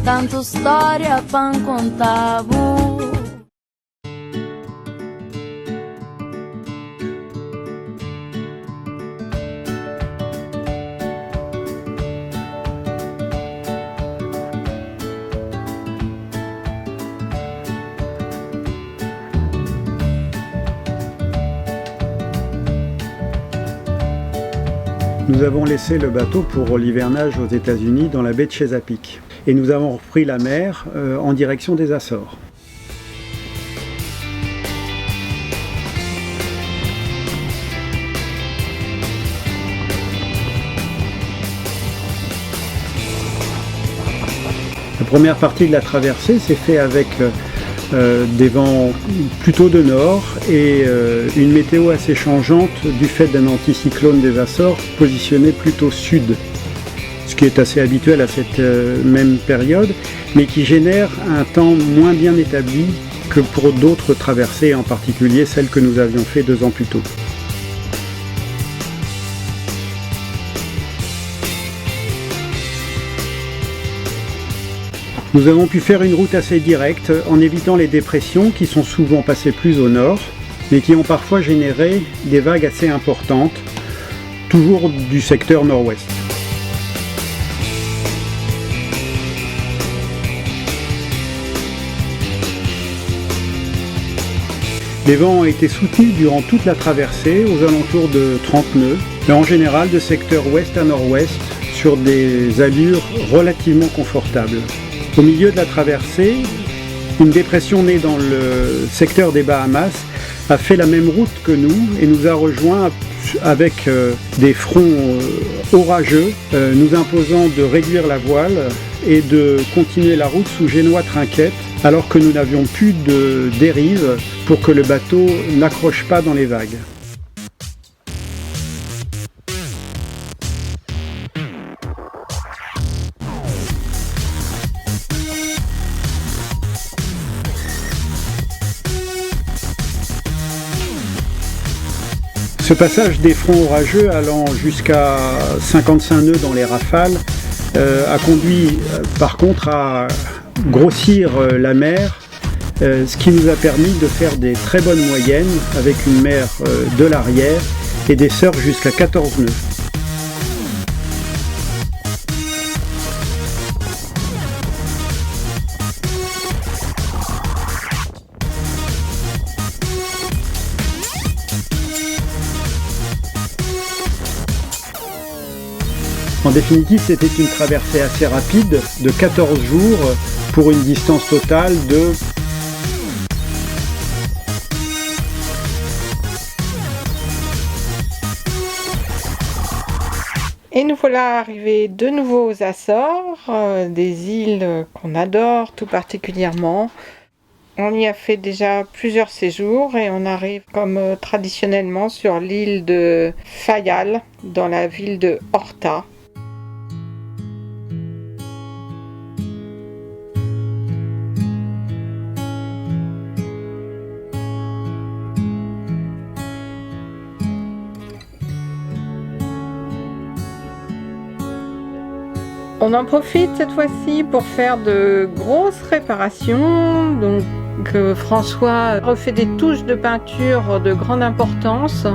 tanto storia pan contavo. Nous avons laissé le bateau pour l'hivernage aux États-Unis dans la baie de Chesapeake. Et nous avons repris la mer en direction des Açores. La première partie de la traversée s'est faite avec des vents plutôt de nord et une météo assez changeante du fait d'un anticyclone des Açores positionné plutôt sud, ce qui est assez habituel à cette même période, mais qui génère un temps moins bien établi que pour d'autres traversées, en particulier celle que nous avions fait 2 ans plus tôt. Nous avons pu faire une route assez directe en évitant les dépressions qui sont souvent passées plus au nord, mais qui ont parfois généré des vagues assez importantes, toujours du secteur nord-ouest. Les vents ont été soutenus durant toute la traversée, aux alentours de 30 nœuds, et en général de secteur ouest à nord-ouest, sur des allures relativement confortables. Au milieu de la traversée, une dépression née dans le secteur des Bahamas a fait la même route que nous et nous a rejoints avec des fronts orageux, nous imposant de réduire la voile et de continuer la route sous génois trinquettes, alors que nous n'avions plus de dérive pour que le bateau n'accroche pas dans les vagues. Ce passage des fronts orageux allant jusqu'à 55 nœuds dans les rafales a conduit par contre à grossir la mer, ce qui nous a permis de faire des très bonnes moyennes avec une mer de l'arrière et des surfs jusqu'à 14 nœuds. En définitive, c'était une traversée assez rapide de 14 jours pour une distance totale de Et nous voilà arrivés de nouveau aux Açores, des îles qu'on adore tout particulièrement. On y a fait déjà plusieurs séjours et on arrive comme traditionnellement sur l'île de Fayal, dans la ville de Horta. On en profite cette fois-ci pour faire de grosses réparations. Donc François refait des touches de peinture de grande importance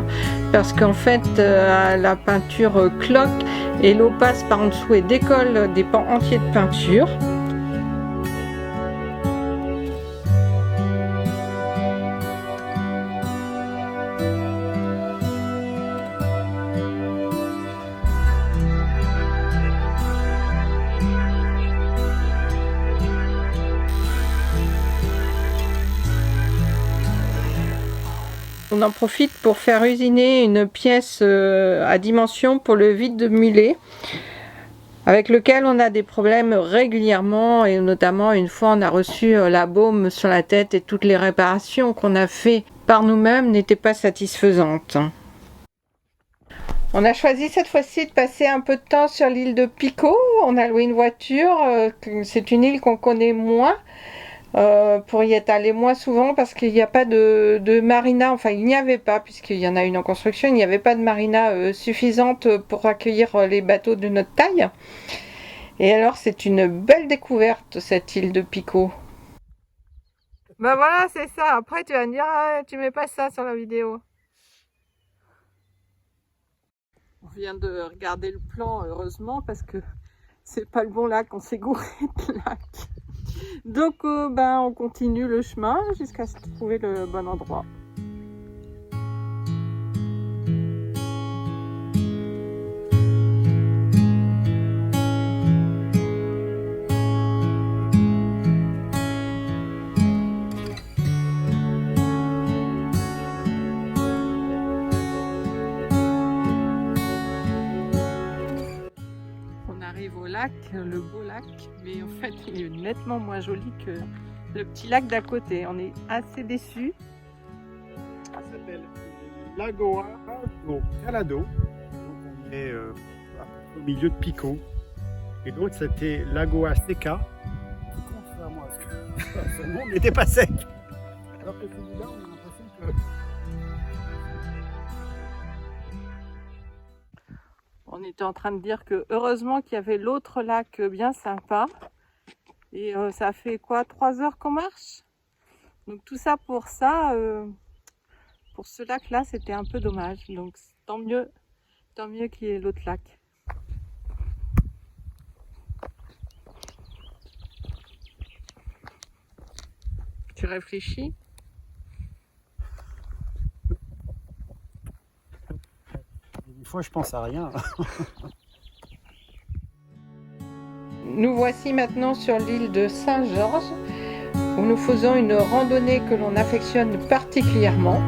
parce qu'en fait la peinture cloque et l'eau passe par en dessous et décolle des pans entiers de peinture. On en profite pour faire usiner une pièce à dimension pour le vide de mulet, avec lequel on a des problèmes régulièrement, et notamment une fois on a reçu la baume sur la tête et toutes les réparations qu'on a fait par nous-mêmes n'étaient pas satisfaisantes. On a choisi cette fois-ci de passer un peu de temps sur l'île de Pico. On a loué une voiture, c'est une île qu'on connaît moins. Pour y être allé moins souvent parce qu'il n'y a pas de marina, enfin il n'y avait pas, puisqu'il y en a une en construction, il n'y avait pas de marina suffisante pour accueillir les bateaux de notre taille. Et alors, c'est une belle découverte, cette île de Pico. Bah voilà, c'est ça. Après, tu vas me dire, ah, tu mets pas ça sur la vidéo. On vient de regarder le plan, heureusement, parce que c'est pas le bon lac, on s'est gouré de lac. Donc, on continue le chemin jusqu'à trouver le bon endroit. On arrive au lac, le beau lac, mais en fait il est nettement moins joli que le petit lac d'à côté. On est assez déçus. Ça s'appelle Lagoa do Calado. Donc on est au milieu de Pico. Et l'autre c'était Lagoa Seca. Contrairement à ce que son nom n'était pas sec. Alors que celui-là, on a l'impression que. On était en train de dire que heureusement qu'il y avait l'autre lac bien sympa. Et ça fait quoi, 3 heures qu'on marche? Donc tout ça, pour ce lac-là, c'était un peu dommage. Donc tant mieux qu'il y ait l'autre lac. Tu réfléchis? Des fois, je pense à rien. Nous voici maintenant sur l'île de Saint-Georges, où nous faisons une randonnée que l'on affectionne particulièrement.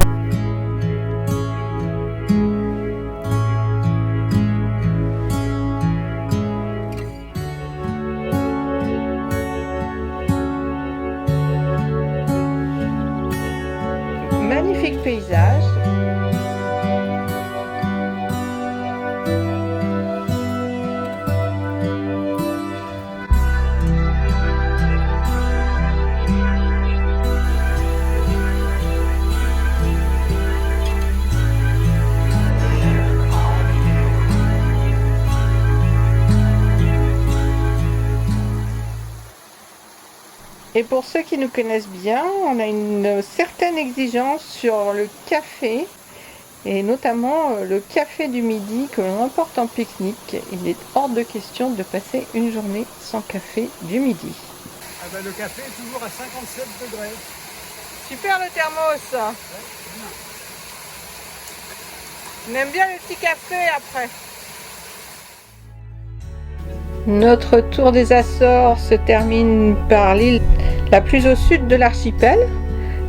Magnifique paysage. Et pour ceux qui nous connaissent bien, on a une certaine exigence sur le café, et notamment le café du midi que l'on emporte en pique-nique. Il est hors de question de passer une journée sans café du midi. Ah ben, le café est toujours à 57 degrés. Super le thermos. Ouais, On aime bien le petit café après. Notre tour des Açores se termine par l'île la plus au sud de l'archipel,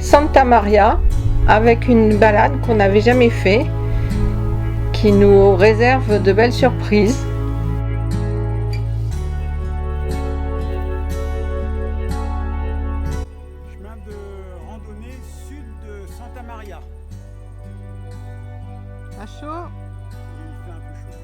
Santa Maria, avec une balade qu'on n'avait jamais fait, qui nous réserve de belles surprises. chemin de randonnée sud de Santa Maria. À chaud. Il fait un peu chaud.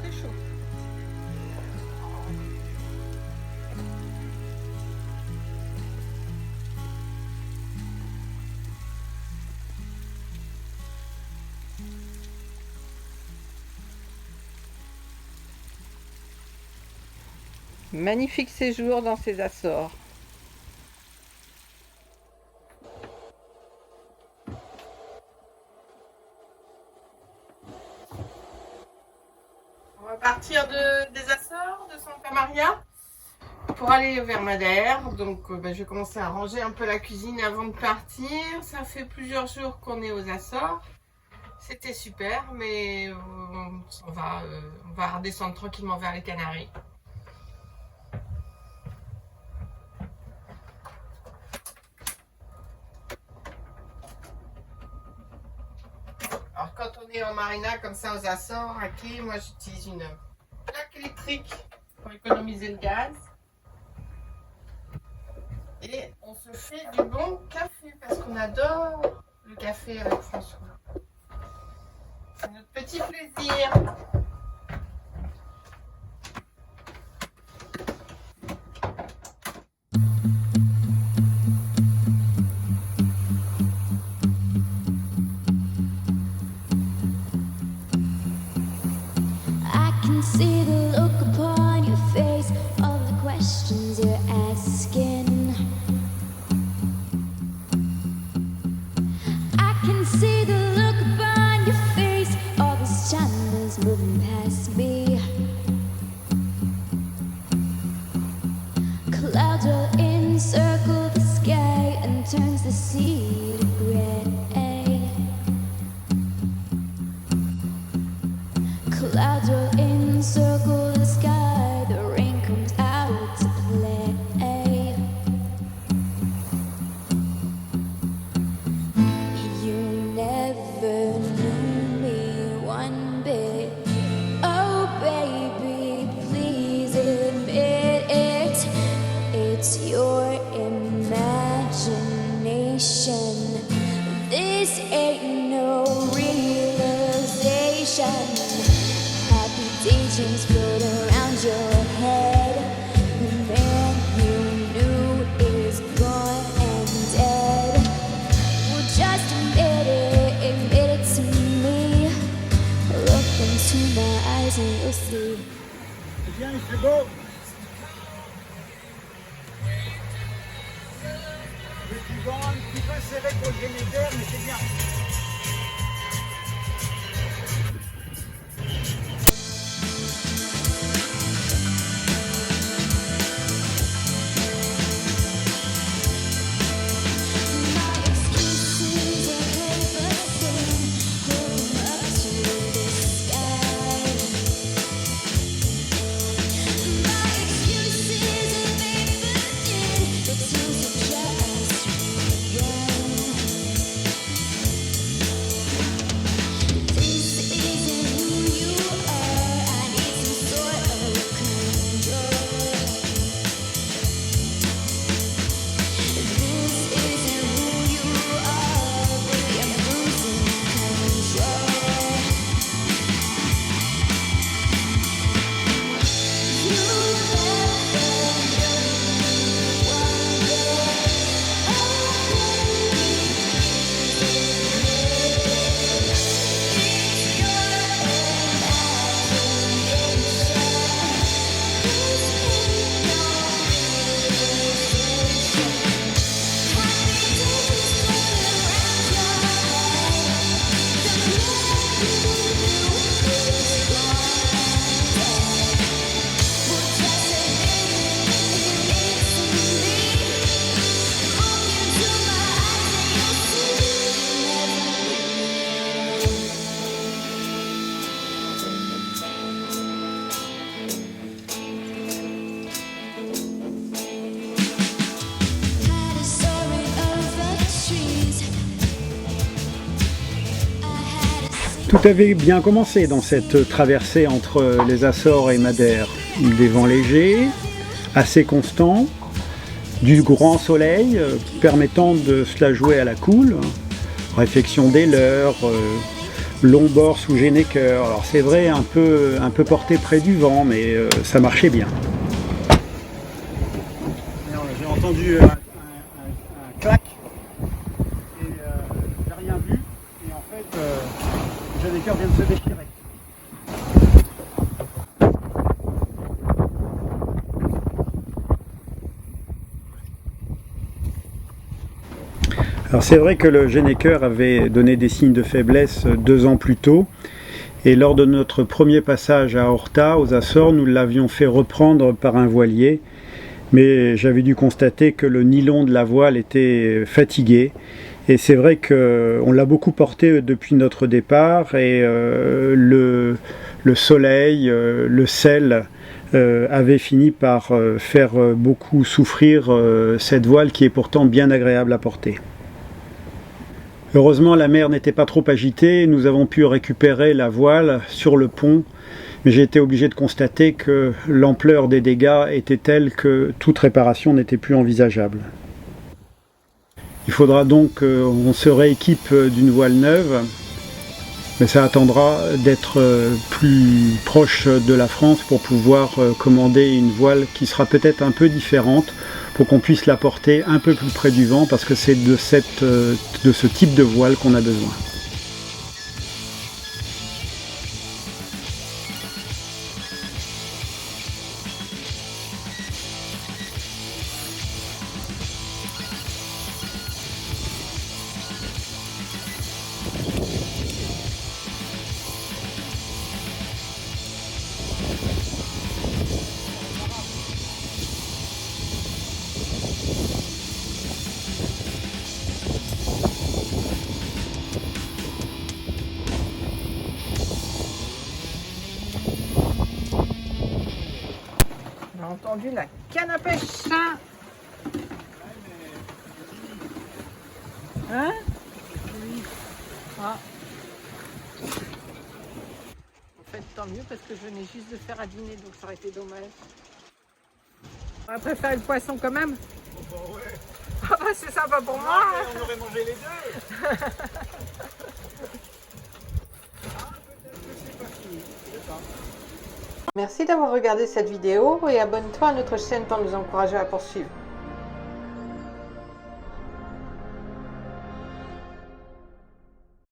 Très chaud. Magnifique séjour dans ces Açores. On va partir des Açores, de Santa Maria, pour aller vers Madère. Donc je vais commencer à ranger un peu la cuisine avant de partir. Ça fait plusieurs jours qu'on est aux Açores. C'était super, mais on va redescendre tranquillement vers les Canaries. Alors quand on est en marina comme ça aux Açores, à quai, moi j'utilise une plaque électrique pour économiser le gaz. Et on se fait du bon café parce qu'on adore le café avec François. C'est notre petit plaisir. encircle the sky and turns the sea to gray. Clouds will encircle the sky, the rain comes out to play. You never knew me one bit. Oh baby, please admit it. It's your imagination. This ain't no realization. Happy daydreams float around your head. The man you knew is gone and dead. Well, just admit it to me. Look into my eyes and you'll see. C'est bien, il fait beau. Le petit vent un petit peu serré pour le générateur, mais c'est bien. My excuses are paper thin, holding up to the sky. My excuses are paper thin, the tears are just begun. This isn't who you are. I need some sort of control. This isn't who you are, baby, I'm losing control. You Tout avait bien commencé dans cette traversée entre les Açores et Madère. Des vents légers, assez constants, du grand soleil permettant de se la jouer à la cool, réflexion des leurres, long bord sous généqueur. Alors c'est vrai, un peu porté près du vent, mais ça marchait bien. J'ai entendu un clac et j'ai rien vu. Et en fait, le généqueur vient de se déchirer. Alors c'est vrai que le généqueur avait donné des signes de faiblesse 2 ans plus tôt, et lors de notre premier passage à Horta, aux Açores, nous l'avions fait reprendre par un voilier, mais j'avais dû constater que le nylon de la voile était fatigué, et c'est vrai qu'on l'a beaucoup porté depuis notre départ, et le soleil, le sel avait fini par faire beaucoup souffrir cette voile qui est pourtant bien agréable à porter. Heureusement, la mer n'était pas trop agitée, nous avons pu récupérer la voile sur le pont, mais j'ai été obligé de constater que l'ampleur des dégâts était telle que toute réparation n'était plus envisageable. Il faudra donc qu'on se rééquipe d'une voile neuve, mais ça attendra d'être plus proche de la France pour pouvoir commander une voile qui sera peut-être un peu différente, pour qu'on puisse la porter un peu plus près du vent, parce que c'est de ce type de voile qu'on a besoin. tendu la canne à pêche. Hein? Ah. En fait, tant mieux parce que je venais juste de faire à dîner, donc ça aurait été dommage. On va préférer le poisson quand même. Oh, bah ouais. Ah bah c'est sympa pour moi. On aurait mangé les deux. Merci d'avoir regardé cette vidéo et abonne-toi à notre chaîne pour nous encourager à poursuivre.